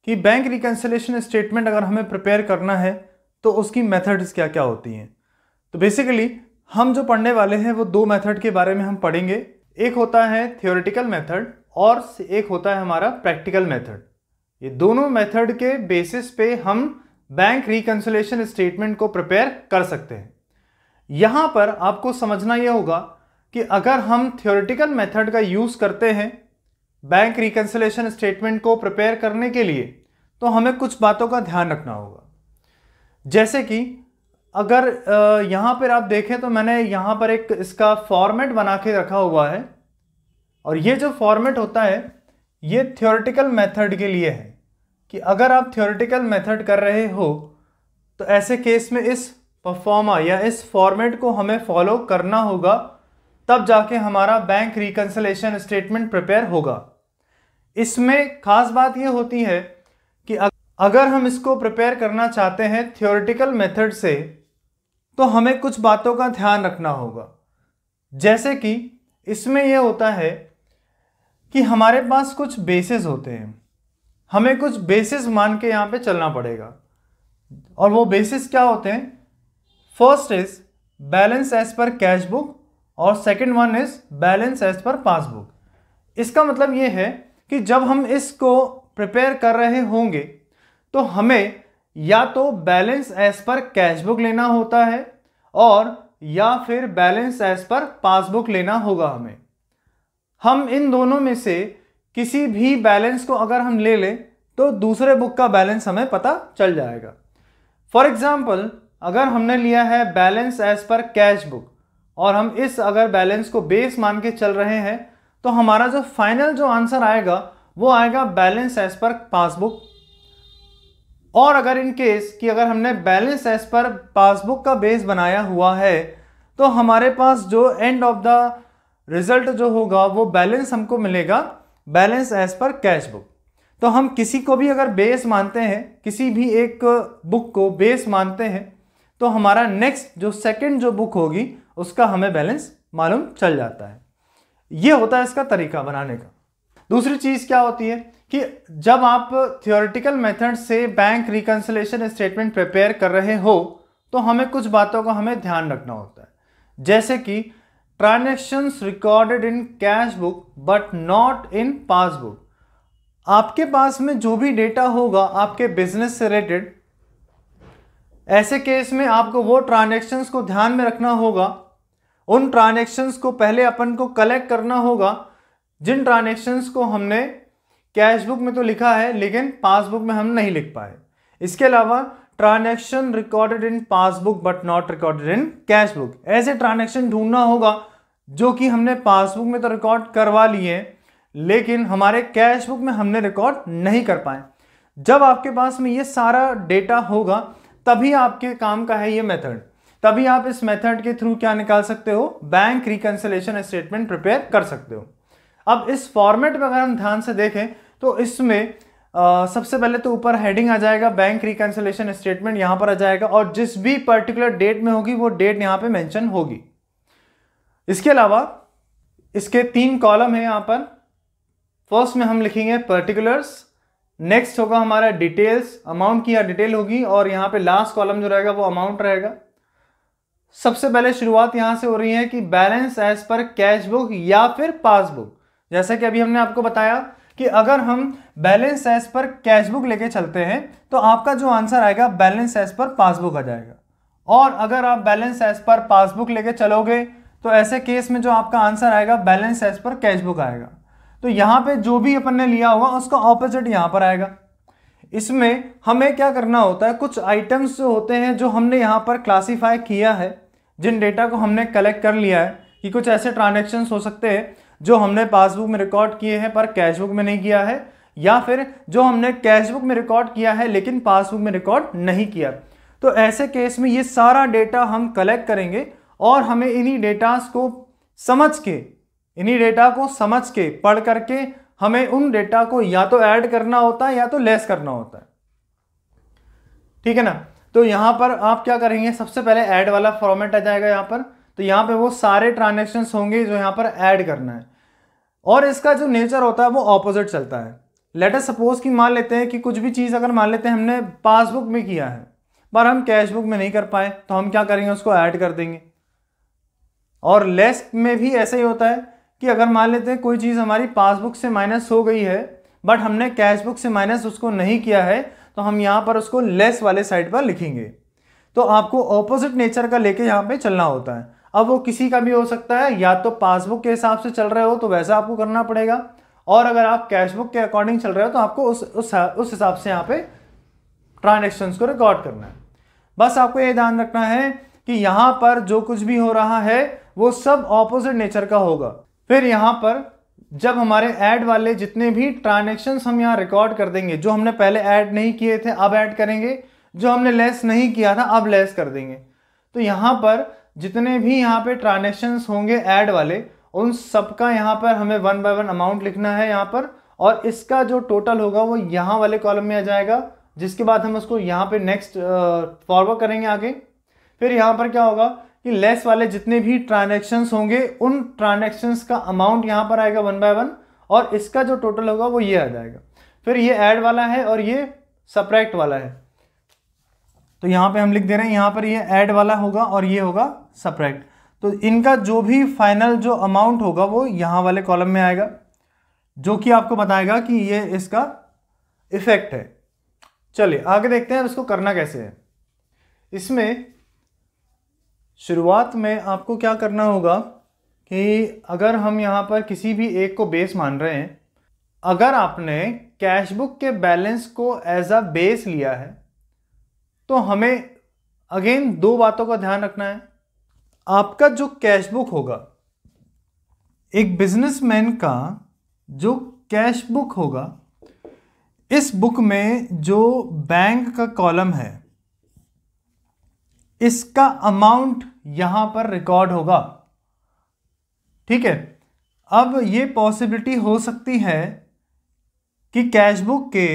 कि बैंक रिकंसिलिएशन स्टेटमेंट अगर हमें प्रिपेयर करना है तो उसकी मेथड्स क्या क्या होती हैं। तो बेसिकली हम जो पढ़ने वाले हैं वो 2 मेथड के बारे में हम पढ़ेंगे। एक होता है थियोरेटिकल मेथड और एक होता है हमारा प्रैक्टिकल मेथड। ये दोनों मेथड के बेसिस पे हम बैंक रिकंसिलिएशन स्टेटमेंट को प्रिपेयर कर सकते हैं। यहाँ पर आपको समझना यह होगा कि अगर हम थियोरेटिकल मेथड का यूज़ करते हैं बैंक रिकंसिलिएशन स्टेटमेंट को प्रिपेयर करने के लिए, तो हमें कुछ बातों का ध्यान रखना होगा। जैसे कि अगर यहाँ पर आप देखें तो मैंने यहाँ पर एक इसका फॉर्मेट बना के रखा हुआ है, और ये जो फॉर्मेट होता है ये थियोरेटिकल मेथड के लिए है कि अगर आप थियोरेटिकल मेथड कर रहे हो तो ऐसे केस में इस परफॉर्मा या इस फॉर्मेट को हमें फॉलो करना होगा, तब जाके हमारा बैंक रिकंसिलिएशन स्टेटमेंट प्रिपेयर होगा। इसमें खास बात यह होती है कि अगर हम इसको प्रिपेयर करना चाहते हैं थियोरेटिकल मेथड से तो हमें कुछ बातों का ध्यान रखना होगा। जैसे कि इसमें यह होता है कि हमारे पास कुछ बेसिस होते हैं, हमें कुछ बेसिस मान के यहाँ पे चलना पड़ेगा। और वो बेसिस क्या होते हैं? First is balance as per cash book और second one is balance as per passbook. इसका मतलब ये है कि जब हम इसको प्रिपेयर कर रहे होंगे तो हमें या तो balance as per cash book लेना होता है और या फिर बैलेंस एज पर पासबुक लेना होगा हमें। हम इन दोनों में से किसी भी बैलेंस को अगर हम ले लें तो दूसरे बुक का बैलेंस हमें पता चल जाएगा। फॉर एग्जाम्पल, अगर हमने लिया है balance as per cash book और हम इस अगर बैलेंस को बेस मान के चल रहे हैं तो हमारा जो फाइनल जो आंसर आएगा वो आएगा बैलेंस एज पर पासबुक। और अगर इन केस कि अगर हमने बैलेंस एज पर पासबुक का बेस बनाया हुआ है तो हमारे पास जो एंड ऑफ द रिजल्ट जो होगा वो बैलेंस हमको मिलेगा balance as per cash book. तो हम किसी को भी अगर बेस मानते हैं, किसी भी एक बुक को बेस मानते हैं, तो हमारा नेक्स्ट जो सेकंड जो बुक होगी उसका हमें बैलेंस मालूम चल जाता है। ये होता है इसका तरीका बनाने का। दूसरी चीज क्या होती है कि जब आप थियोरेटिकल मेथड से बैंक रिकंसिलिएशन स्टेटमेंट प्रिपेयर कर रहे हो तो हमें कुछ बातों का हमें ध्यान रखना होता है, जैसे कि transactions recorded in cash book but not in passbook. आपके पास में जो भी डेटा होगा आपके बिजनेस से रिलेटेड, ऐसे केस में आपको वो ट्रांजैक्शंस को ध्यान में रखना होगा। उन ट्रांजैक्शंस को पहले अपन को कलेक्ट करना होगा जिन ट्रांजैक्शंस को हमने कैश बुक में तो लिखा है लेकिन पासबुक में हम नहीं लिख पाए। इसके अलावा transaction recorded in passbook but not recorded in cash book, ऐसे ट्रांजैक्शन ढूंढना होगा जो कि हमने पासबुक में तो रिकॉर्ड करवा लिए लेकिन हमारे कैश बुक में हमने रिकॉर्ड नहीं कर पाए। जब आपके पास में ये सारा डेटा होगा तभी आपके काम का है ये मेथड, तभी आप इस मेथड के थ्रू क्या निकाल सकते हो, बैंक रिकंसिलिएशन स्टेटमेंट प्रिपेयर कर सकते हो। अब इस फॉर्मेट में अगर हम ध्यान से देखें तो इसमें सबसे पहले तो ऊपर हेडिंग आ जाएगा बैंक रिकंसिलिएशन स्टेटमेंट, यहां पर आ जाएगा और जिस भी पर्टिकुलर डेट में होगी वो डेट यहां पे मेंशन होगी। इसके अलावा इसके 3 कॉलम है यहां पर। फर्स्ट में हम लिखेंगे पर्टिकुलर्स, नेक्स्ट होगा हमारा डिटेल्स, अमाउंट की डिटेल होगी और यहां पे लास्ट कॉलम जो रहेगा वो अमाउंट रहेगा। सबसे पहले शुरुआत यहां से हो रही है कि balance as per cash book या फिर पासबुक। जैसे कि अभी हमने आपको बताया कि अगर हम balance as per cash book लेके चलते हैं तो आपका जो आंसर आएगा बैलेंस एज पर पासबुक आ जाएगा, और अगर आप बैलेंस एज पर पासबुक लेके चलोगे तो ऐसे केस में जो आपका आंसर आएगा balance as per cash book आएगा। तो यहाँ पे जो भी अपन ने लिया होगा उसका ऑपोजिट यहाँ पर आएगा। इसमें हमें क्या करना होता है, कुछ आइटम्स जो होते हैं जो हमने यहाँ पर क्लासीफाई किया है, जिन डेटा को हमने कलेक्ट कर लिया है कि कुछ ऐसे ट्रांजैक्शंस हो सकते हैं जो हमने पासबुक में रिकॉर्ड किए हैं पर कैश बुक में नहीं किया है, या फिर जो हमने कैश बुक में रिकॉर्ड किया है लेकिन पासबुक में रिकॉर्ड नहीं किया। तो ऐसे केस में ये सारा डेटा हम कलेक्ट करेंगे और हमें इन्हीं डेटास को समझ के पढ़ करके हमें उन डेटा को या तो ऐड करना होता है या तो लेस करना होता है। ठीक है ना। तो यहां पर आप क्या करेंगे, सबसे पहले ऐड वाला फॉर्मेट आ जाएगा यहां पर। तो यहां पे वो सारे ट्रांजैक्शंस होंगे जो यहां पर ऐड करना है, और इसका जो नेचर होता है वो ऑपोजिट चलता है। लेट अस सपोज कि मान लेते हैं कि कुछ भी चीज़ अगर मान लेते हैं हमने पासबुक में किया है पर हम कैश बुक में नहीं कर पाए, तो हम क्या करेंगे, उसको ऐड कर देंगे। और लेस में भी ऐसा ही होता है कि अगर मान लेते हैं कोई चीज़ हमारी पासबुक से माइनस हो गई है बट हमने कैश बुक से माइनस उसको नहीं किया है, तो हम यहाँ पर उसको लेस वाले साइड पर लिखेंगे। तो आपको ऑपोजिट नेचर का लेके यहाँ पे चलना होता है। अब वो किसी का भी हो सकता है, या तो पासबुक के हिसाब से चल रहे हो तो वैसा आपको करना पड़ेगा, और अगर आप कैश बुक के अकॉर्डिंग चल रहे हो तो आपको उस हिसाब से यहाँ पे ट्रांजैक्शंस को रिकॉर्ड करना है। बस आपको ये ध्यान रखना है कि यहाँ पर जो कुछ भी हो रहा है वो सब ऑपोजिट नेचर का होगा। फिर यहाँ पर जब हमारे ऐड वाले जितने भी ट्रांजैक्शंस हम यहाँ रिकॉर्ड कर देंगे, जो हमने पहले ऐड नहीं किए थे अब ऐड करेंगे, जो हमने लेस नहीं किया था अब लेस कर देंगे। तो यहाँ पर जितने भी यहाँ पे ट्रांजैक्शंस होंगे ऐड वाले, उन सबका यहाँ पर हमें 1 बाय 1 अमाउंट लिखना है यहाँ पर, और इसका जो टोटल होगा वो यहाँ वाले कॉलम में आ जाएगा, जिसके बाद हम उसको यहाँ पे नेक्स्ट फॉरवर्ड करेंगे आगे। फिर यहाँ पर क्या होगा कि लेस वाले जितने भी ट्रांजैक्शंस होंगे उन ट्रांजैक्शंस का अमाउंट यहाँ पर आएगा 1 बाय 1, और इसका जो टोटल होगा वो ये आ जाएगा। फिर ये ऐड वाला है और ये सब्ट्रैक्ट वाला है, तो यहाँ पे हम लिख दे रहे हैं, यहाँ पर ये ऐड वाला होगा और ये होगा सब्ट्रैक्ट। तो इनका जो भी फाइनल जो अमाउंट होगा वो यहाँ वाले कॉलम में आएगा, जो कि आपको बताएगा कि ये इसका इफेक्ट है। चलिए आगे देखते हैं इसको करना कैसे है। इसमें शुरुआत में आपको क्या करना होगा कि अगर हम यहाँ पर किसी भी एक को बेस मान रहे हैं, अगर आपने कैश बुक के बैलेंस को एज अ बेस लिया है तो हमें अगेन दो बातों का ध्यान रखना है। आपका जो कैश बुक होगा, एक बिजनेसमैन का जो कैश बुक होगा, इस बुक में जो बैंक का कॉलम है इसका अमाउंट यहां पर रिकॉर्ड होगा। ठीक है, अब ये पॉसिबिलिटी हो सकती है कि कैश बुक के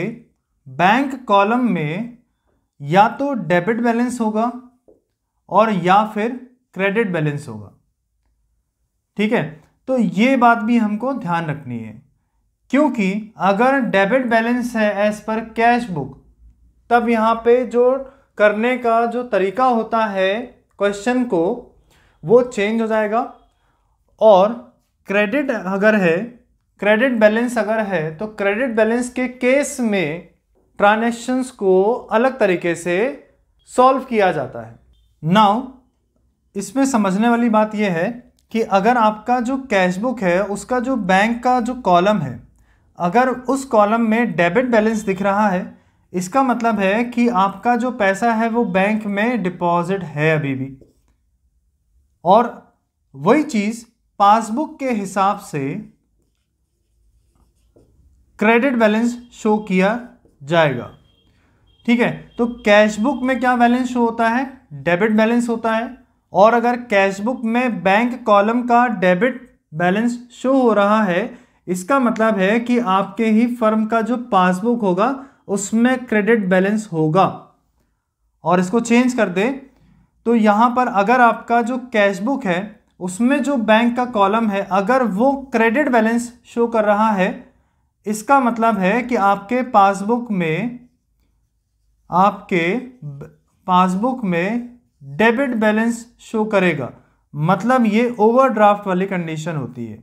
बैंक कॉलम में या तो डेबिट बैलेंस होगा और या फिर क्रेडिट बैलेंस होगा। ठीक है, तो ये बात भी हमको ध्यान रखनी है, क्योंकि अगर डेबिट बैलेंस है एज पर कैश बुक, तब यहाँ पे जो करने का जो तरीका होता है क्वेश्चन को वो चेंज हो जाएगा। और क्रेडिट अगर है, क्रेडिट बैलेंस अगर है, तो क्रेडिट बैलेंस के केस में ट्रांजैक्शंस को अलग तरीके से सॉल्व किया जाता है। नाउ इसमें समझने वाली बात यह है कि अगर आपका जो कैश बुक है उसका जो बैंक का जो कॉलम है, अगर उस कॉलम में डेबिट बैलेंस दिख रहा है, इसका मतलब है कि आपका जो पैसा है वो बैंक में डिपॉजिट है अभी भी। और वही चीज़ पासबुक के हिसाब से क्रेडिट बैलेंस शो किया जाएगा। ठीक है, तो कैश बुक में क्या बैलेंस शो होता है? डेबिट बैलेंस होता है। और अगर कैश बुक में बैंक कॉलम का डेबिट बैलेंस शो हो रहा है, इसका मतलब है कि आपके ही फर्म का जो पासबुक होगा उसमें क्रेडिट बैलेंस होगा। और इसको चेंज कर दे तो यहाँ पर अगर आपका जो कैश बुक है उसमें जो बैंक का कॉलम है, अगर वो क्रेडिट बैलेंस शो कर रहा है, इसका मतलब है कि आपके पासबुक में डेबिट बैलेंस शो करेगा। मतलब ये ओवरड्राफ्ट वाली कंडीशन होती है।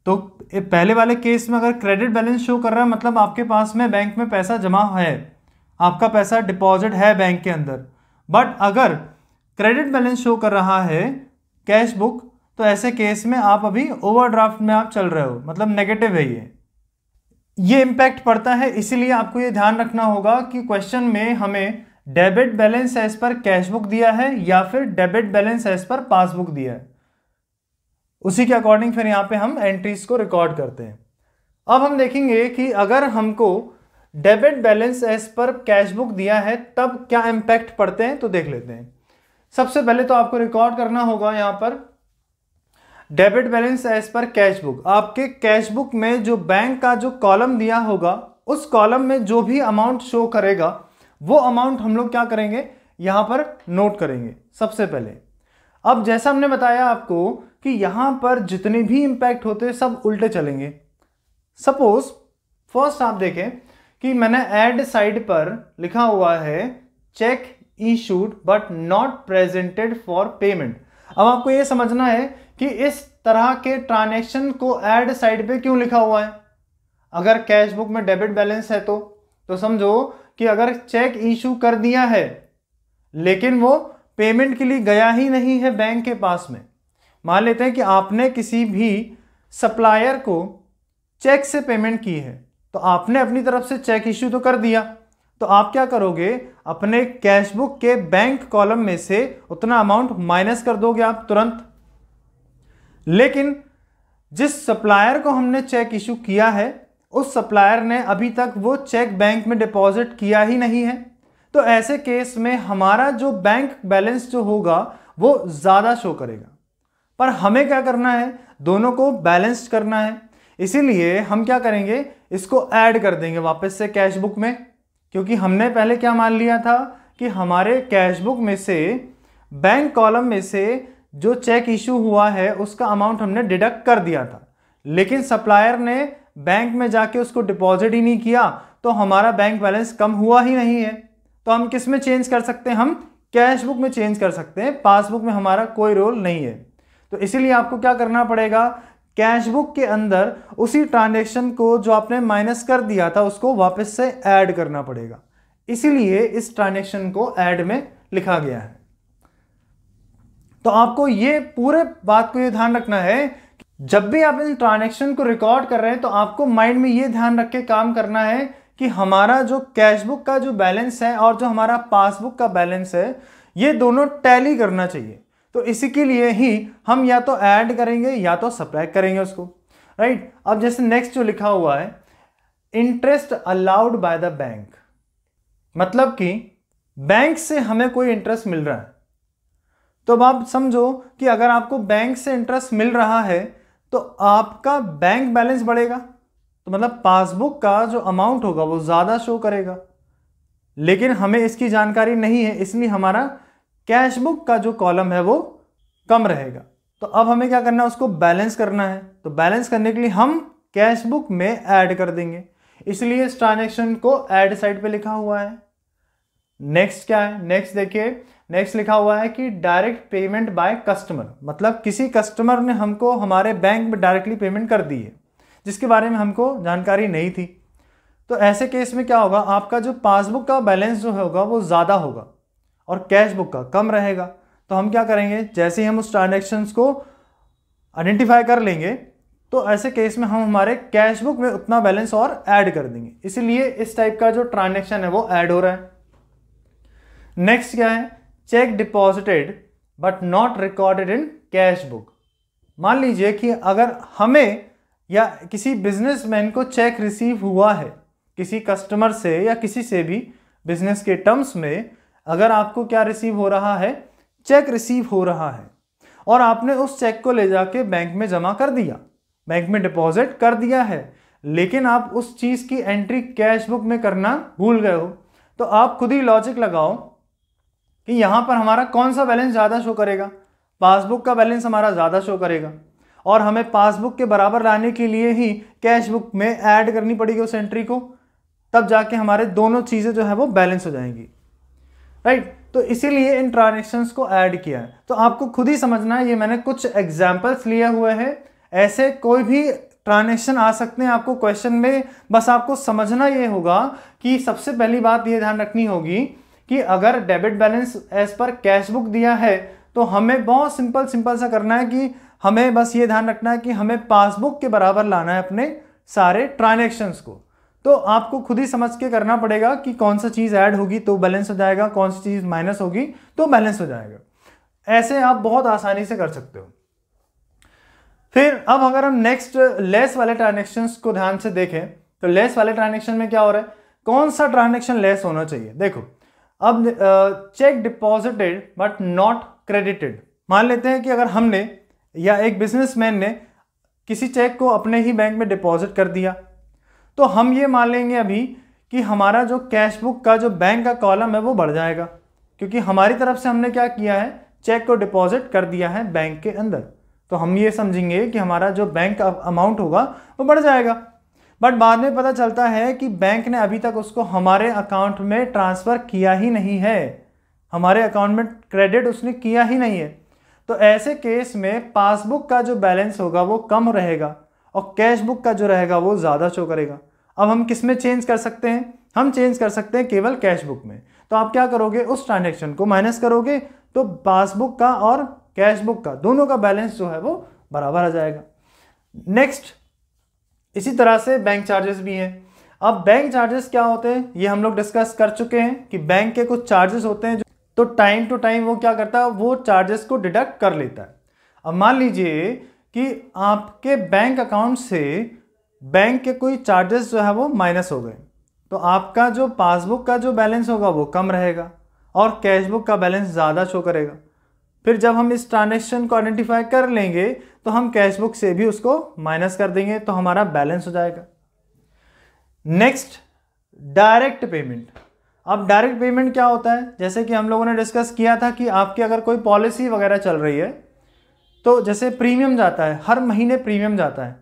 तो पहले वाले केस में अगर क्रेडिट बैलेंस शो कर रहा है, मतलब आपके पास में बैंक में पैसा जमा है, आपका पैसा डिपॉजिट है बैंक के अंदर। बट अगर क्रेडिट बैलेंस शो कर रहा है कैश बुक, तो ऐसे केस में आप अभी ओवरड्राफ्ट में आप चल रहे हो, मतलब नेगेटिव है ये इम्पैक्ट पड़ता है। इसीलिए आपको ये ध्यान रखना होगा कि क्वेश्चन में हमें debit balance as per cash book दिया है या फिर debit balance as per passbook दिया है, उसी के अकॉर्डिंग फिर यहाँ पे हम एंट्रीज को रिकॉर्ड करते हैं। अब हम देखेंगे कि अगर हमको debit balance as per cash book दिया है तब क्या इम्पैक्ट पड़ते हैं, तो देख लेते हैं। सबसे पहले तो आपको रिकॉर्ड करना होगा यहाँ पर debit balance as per cash book. आपके कैश बुक में जो बैंक का जो कॉलम दिया होगा, उस कॉलम में जो भी अमाउंट शो करेगा वो अमाउंट हम लोग क्या करेंगे, यहाँ पर नोट करेंगे सबसे पहले। अब जैसा हमने बताया आपको कि यहाँ पर जितने भी इंपैक्ट होते हैं सब उल्टे चलेंगे। सपोज फर्स्ट आप देखें कि मैंने ऐड साइड पर लिखा हुआ है check issued but not presented for payment. अब आपको ये समझना है कि इस तरह के ट्रांजैक्शन को ऐड साइड पे क्यों लिखा हुआ है। अगर कैश बुक में डेबिट बैलेंस है तो समझो कि अगर चेक इशू कर दिया है लेकिन वो पेमेंट के लिए गया ही नहीं है बैंक के पास में। मान लेते हैं कि आपने किसी भी सप्लायर को चेक से पेमेंट की है, तो आपने अपनी तरफ से चेक इशू तो कर दिया, तो आप क्या करोगे, अपने कैश बुक के बैंक कॉलम में से उतना अमाउंट माइनस कर दोगे आप तुरंत। लेकिन जिस सप्लायर को हमने चेक इशू किया है उस सप्लायर ने अभी तक वो चेक बैंक में डिपॉजिट किया ही नहीं है, तो ऐसे केस में हमारा जो बैंक बैलेंस जो होगा वो ज़्यादा शो करेगा। पर हमें क्या करना है, दोनों को बैलेंस करना है। इसीलिए हम क्या करेंगे, इसको ऐड कर देंगे वापस से कैश बुक में, क्योंकि हमने पहले क्या मान लिया था कि हमारे कैश बुक में से बैंक कॉलम में से जो चेक इशू हुआ है उसका अमाउंट हमने डिडक्ट कर दिया था। लेकिन सप्लायर ने बैंक में जाके उसको डिपॉजिट ही नहीं किया तो हमारा बैंक बैलेंस कम हुआ ही नहीं है। तो हम किस में चेंज कर सकते हैं? हम कैश बुक में चेंज कर सकते हैं, पासबुक में हमारा कोई रोल नहीं है। तो इसीलिए आपको क्या करना पड़ेगा, कैश बुक के अंदर उसी ट्रांजैक्शन को जो आपने माइनस कर दिया था उसको वापस से ऐड करना पड़ेगा। इसीलिए इस ट्रांजैक्शन को ऐड में लिखा गया है। तो आपको ये पूरे बात को ये ध्यान रखना है, जब भी आप इन ट्रांजैक्शन को रिकॉर्ड कर रहे हैं तो आपको माइंड में ये ध्यान रख के काम करना है कि हमारा जो कैश बुक का जो बैलेंस है और जो हमारा पासबुक का बैलेंस है ये दोनों टैली करना चाहिए। तो इसी के लिए ही हम या तो ऐड करेंगे या तो सबट्रैक्ट करेंगे उसको, राइट। अब जैसे नेक्स्ट जो लिखा हुआ है, interest allowed by the bank, मतलब कि बैंक से हमें कोई इंटरेस्ट मिल रहा है। तो अब आप समझो कि अगर आपको बैंक से इंटरेस्ट मिल रहा है तो आपका बैंक बैलेंस बढ़ेगा, तो मतलब पासबुक का जो अमाउंट होगा वो ज़्यादा शो करेगा, लेकिन हमें इसकी जानकारी नहीं है, इसलिए हमारा कैश बुक का जो कॉलम है वो कम रहेगा। तो अब हमें क्या करना है, उसको बैलेंस करना है। तो बैलेंस करने के लिए हम कैश बुक में ऐड कर देंगे, इसलिए इस ट्रांजैक्शन को ऐड साइड पे लिखा हुआ है। नेक्स्ट क्या है, नेक्स्ट देखिए, नेक्स्ट लिखा हुआ है कि डायरेक्ट पेमेंट बाय कस्टमर, मतलब किसी कस्टमर ने हमको हमारे बैंक में डायरेक्टली पेमेंट कर दी है जिसके बारे में हमको जानकारी नहीं थी। तो ऐसे केस में क्या होगा, आपका जो पासबुक का बैलेंस जो होगा वो ज़्यादा होगा और कैश बुक का कम रहेगा। तो हम क्या करेंगे, जैसे ही हम उस ट्रांजैक्शंस को आइडेंटिफाई कर लेंगे तो ऐसे केस में हम हमारे कैश बुक में उतना बैलेंस और ऐड कर देंगे, इसीलिए इस टाइप का जो ट्रांजैक्शन है वो ऐड हो रहा है। नेक्स्ट क्या है, check deposited but not recorded in cash book. मान लीजिए कि अगर हमें या किसी बिजनेसमैन को चेक रिसीव हुआ है किसी कस्टमर से या किसी से भी बिजनेस के टर्म्स में, अगर आपको क्या रिसीव हो रहा है, चेक रिसीव हो रहा है और आपने उस चेक को ले जाके बैंक में जमा कर दिया, बैंक में डिपॉजिट कर दिया है, लेकिन आप उस चीज़ की एंट्री कैश बुक में करना भूल गए हो, तो आप खुद ही लॉजिक लगाओ कि यहाँ पर हमारा कौन सा बैलेंस ज़्यादा शो करेगा, पासबुक का बैलेंस हमारा ज़्यादा शो करेगा और हमें पासबुक के बराबर लाने के लिए ही कैश बुक में ऐड करनी पड़ेगी उस एंट्री को, तब जाके हमारे दोनों चीज़ें जो है वो बैलेंस हो जाएंगी, राइट। तो इसीलिए इन ट्रांजैक्शंस को ऐड किया है। तो आपको खुद ही समझना है, ये मैंने कुछ एग्जाम्पल्स लिए हुए हैं, ऐसे कोई भी ट्रांजैक्शन आ सकते हैं आपको क्वेश्चन में। बस आपको समझना ये होगा कि सबसे पहली बात ये ध्यान रखनी होगी कि अगर debit balance as per cash book दिया है तो हमें बहुत सिंपल सा करना है कि हमें बस ये ध्यान रखना है कि हमें पासबुक के बराबर लाना है अपने सारे ट्रांजैक्शंस को। तो आपको खुद ही समझ के करना पड़ेगा कि कौन सा चीज़ ऐड होगी तो बैलेंस हो जाएगा, कौन सी चीज़ माइनस होगी तो बैलेंस हो जाएगा। ऐसे आप बहुत आसानी से कर सकते हो। फिर अब अगर हम नेक्स्ट लेस वाले ट्रांजैक्शंस को ध्यान से देखें तो लेस वाले ट्रांजैक्शन में क्या हो रहा है, कौन सा ट्रांजैक्शन लेस होना चाहिए। देखो अब check deposited but not credited, मान लेते हैं कि अगर हमने या एक बिजनेसमैन ने किसी चेक को अपने ही बैंक में डिपॉजिट कर दिया, तो हम ये मान लेंगे अभी कि हमारा जो कैश बुक का जो बैंक का कॉलम है वो बढ़ जाएगा, क्योंकि हमारी तरफ से हमने क्या किया है, चेक को डिपॉजिट कर दिया है बैंक के अंदर। तो हम ये समझेंगे कि हमारा जो बैंक का अमाउंट होगा वो बढ़ जाएगा। बट बाद में पता चलता है कि बैंक ने अभी तक उसको हमारे अकाउंट में ट्रांसफ़र किया ही नहीं है, हमारे अकाउंट में क्रेडिट उसने किया ही नहीं है। तो ऐसे केस में पासबुक का जो बैलेंस होगा वो कम रहेगा और कैश बुक का जो रहेगा वो ज़्यादा शो करेगा। अब हम किस में चेंज कर सकते हैं, हम चेंज कर सकते हैं केवल कैश बुक में। तो आप क्या करोगे, उस ट्रांजैक्शन को माइनस करोगे तो पासबुक का और कैश बुक का दोनों का बैलेंस जो है वो बराबर आ जाएगा। नेक्स्ट इसी तरह से बैंक चार्जेस भी हैं। अब बैंक चार्जेस क्या होते हैं ये हम लोग डिस्कस कर चुके हैं कि बैंक के कुछ चार्जेस होते हैं तो टाइम टू टाइम वो क्या करता है, वो चार्जेस को डिडक्ट कर लेता है। अब मान लीजिए कि आपके बैंक अकाउंट से बैंक के कोई चार्जेस जो है वो माइनस हो गए, तो आपका जो पासबुक का जो बैलेंस होगा वो कम रहेगा और कैश बुक का बैलेंस ज़्यादा शो करेगा। फिर जब हम इस ट्रांजैक्शन को आइडेंटिफाई कर लेंगे तो हम कैश बुक से भी उसको माइनस कर देंगे तो हमारा बैलेंस हो जाएगा। Next direct payment. अब डायरेक्ट पेमेंट क्या होता है, जैसे कि हम लोगों ने डिस्कस किया था कि आपकी अगर कोई पॉलिसी वगैरह चल रही है तो जैसे प्रीमियम जाता है, हर महीने प्रीमियम जाता है,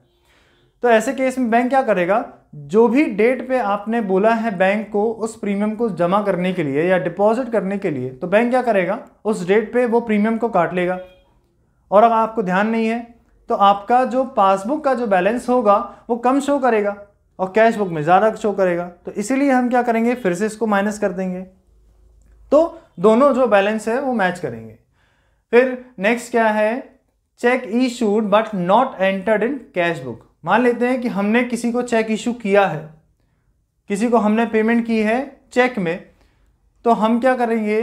तो ऐसे केस में बैंक क्या करेगा, जो भी डेट पे आपने बोला है बैंक को उस प्रीमियम को जमा करने के लिए या डिपॉजिट करने के लिए, तो बैंक क्या करेगा, उस डेट पे वो प्रीमियम को काट लेगा। और अगर आपको ध्यान नहीं है तो आपका जो पासबुक का जो बैलेंस होगा वो कम शो करेगा और कैश बुक में ज़्यादा शो करेगा। तो इसीलिए हम क्या करेंगे, फिर से इसको माइनस कर देंगे, तो दोनों जो बैलेंस है वो मैच करेंगे। फिर नेक्स्ट क्या है, check issued but not entered in cash book. मान लेते हैं कि हमने किसी को चेक इशू किया है, किसी को हमने पेमेंट की है चेक में, तो हम क्या करेंगे,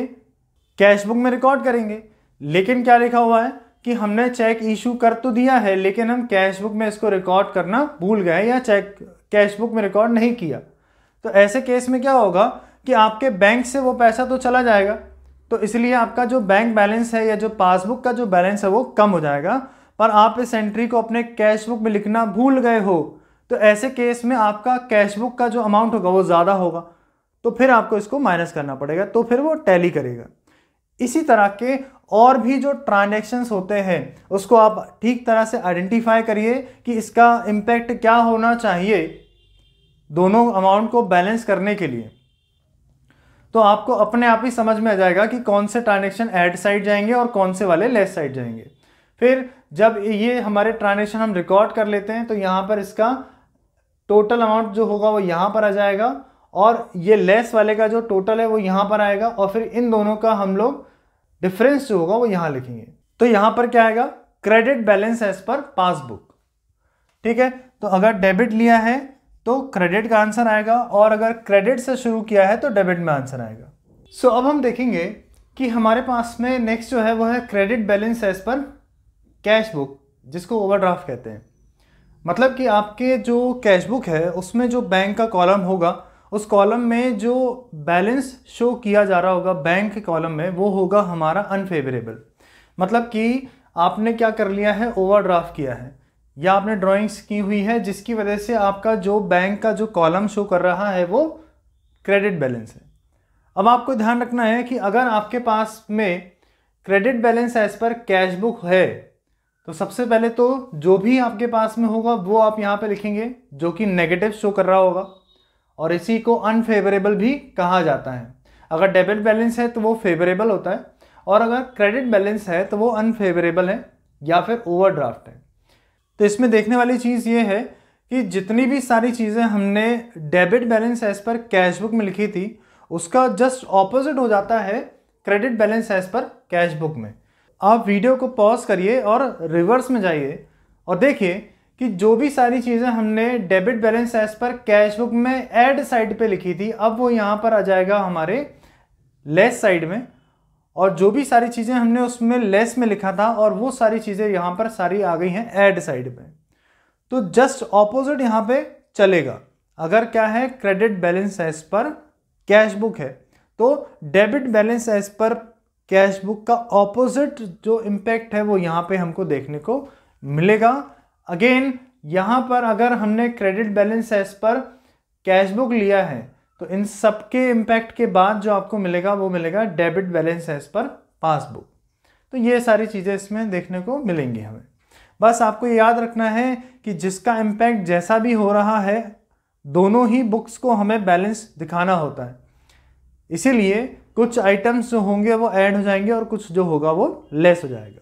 कैश बुक में रिकॉर्ड करेंगे। लेकिन क्या लिखा हुआ है कि हमने चेक इशू कर तो दिया है लेकिन हम कैश बुक में इसको रिकॉर्ड करना भूल गए या चेक कैश बुक में रिकॉर्ड नहीं किया। तो ऐसे केस में क्या होगा कि आपके बैंक से वो पैसा तो चला जाएगा, तो इसलिए आपका जो बैंक बैलेंस है या जो पासबुक का जो बैलेंस है वो कम हो जाएगा, पर आप इस एंट्री को अपने कैश बुक में लिखना भूल गए हो, तो ऐसे केस में आपका कैश बुक का जो अमाउंट होगा वो ज़्यादा होगा, तो फिर आपको इसको माइनस करना पड़ेगा, तो फिर वो टैली करेगा। इसी तरह के और भी जो ट्रांजैक्शंस होते हैं उसको आप ठीक तरह से आइडेंटिफाई करिए कि इसका इम्पैक्ट क्या होना चाहिए दोनों अमाउंट को बैलेंस करने के लिए, तो आपको अपने आप ही समझ में आ जाएगा कि कौन से ट्रांजैक्शन ऐड साइड जाएंगे और कौन से वाले लेस साइड जाएंगे। फिर जब ये हमारे ट्रांजैक्शन हम रिकॉर्ड कर लेते हैं तो यहाँ पर इसका टोटल अमाउंट जो होगा वो यहाँ पर आ जाएगा और ये लेस वाले का जो टोटल है वो यहाँ पर आएगा, और फिर इन दोनों का हम लोग डिफरेंस जो होगा वो यहाँ लिखेंगे। तो यहाँ पर क्या आएगा, credit balance as per passbook. ठीक है, तो अगर डेबिट लिया है तो क्रेडिट का आंसर आएगा, और अगर क्रेडिट से शुरू किया है तो डेबिट में आंसर आएगा। सो अब हम देखेंगे कि हमारे पास में नेक्स्ट जो है वो है credit balance as per cash book, जिसको ओवरड्राफ्ट कहते हैं। मतलब कि आपके जो कैश बुक है उसमें जो बैंक का कॉलम होगा, उस कॉलम में जो बैलेंस शो किया जा रहा होगा बैंक के कॉलम में वो होगा हमारा अनफेवरेबल। मतलब कि आपने क्या कर लिया है, ओवरड्राफ्ट किया है या आपने ड्राइंग्स की हुई है जिसकी वजह से आपका जो बैंक का जो कॉलम शो कर रहा है वो क्रेडिट बैलेंस है। अब आपको ध्यान रखना है कि अगर आपके पास में credit balance as per cash book है तो सबसे पहले तो जो भी आपके पास में होगा वो आप यहाँ पे लिखेंगे जो कि नेगेटिव शो कर रहा होगा, और इसी को अनफेवरेबल भी कहा जाता है। अगर डेबिट बैलेंस है तो वो फेवरेबल होता है, और अगर क्रेडिट बैलेंस है तो वो अनफेवरेबल है या फिर ओवरड्राफ्ट है। तो इसमें देखने वाली चीज़ ये है कि जितनी भी सारी चीज़ें हमने debit balance as per cash book में लिखी थी उसका जस्ट ऑपोजिट हो जाता है credit balance as per cash book में। आप वीडियो को पॉज करिए और रिवर्स में जाइए और देखिए कि जो भी सारी चीज़ें हमने debit balance as per cash book में ऐड साइड पे लिखी थी अब वो यहाँ पर आ जाएगा हमारे लेस साइड में, और जो भी सारी चीज़ें हमने उसमें लेस में लिखा था और वो सारी चीज़ें यहाँ पर सारी आ गई हैं ऐड साइड पे। तो जस्ट ऑपोजिट यहाँ पे चलेगा। अगर क्या है, credit balance as per cash book है तो debit balance as per cash book का ऑपोजिट जो इम्पैक्ट है वो यहाँ पे हमको देखने को मिलेगा। अगेन यहाँ पर अगर हमने credit balance as per cash book लिया है तो इन सबके इम्पैक्ट के बाद जो आपको मिलेगा वो मिलेगा debit balance as per passbook. तो ये सारी चीज़ें इसमें देखने को मिलेंगी हमें। बस आपको ये याद रखना है कि जिसका इम्पैक्ट जैसा भी हो रहा है दोनों ही बुक्स को हमें बैलेंस दिखाना होता है, इसीलिए कुछ आइटम्स जो होंगे वो ऐड हो जाएंगे और कुछ जो होगा वो लेस हो जाएगा।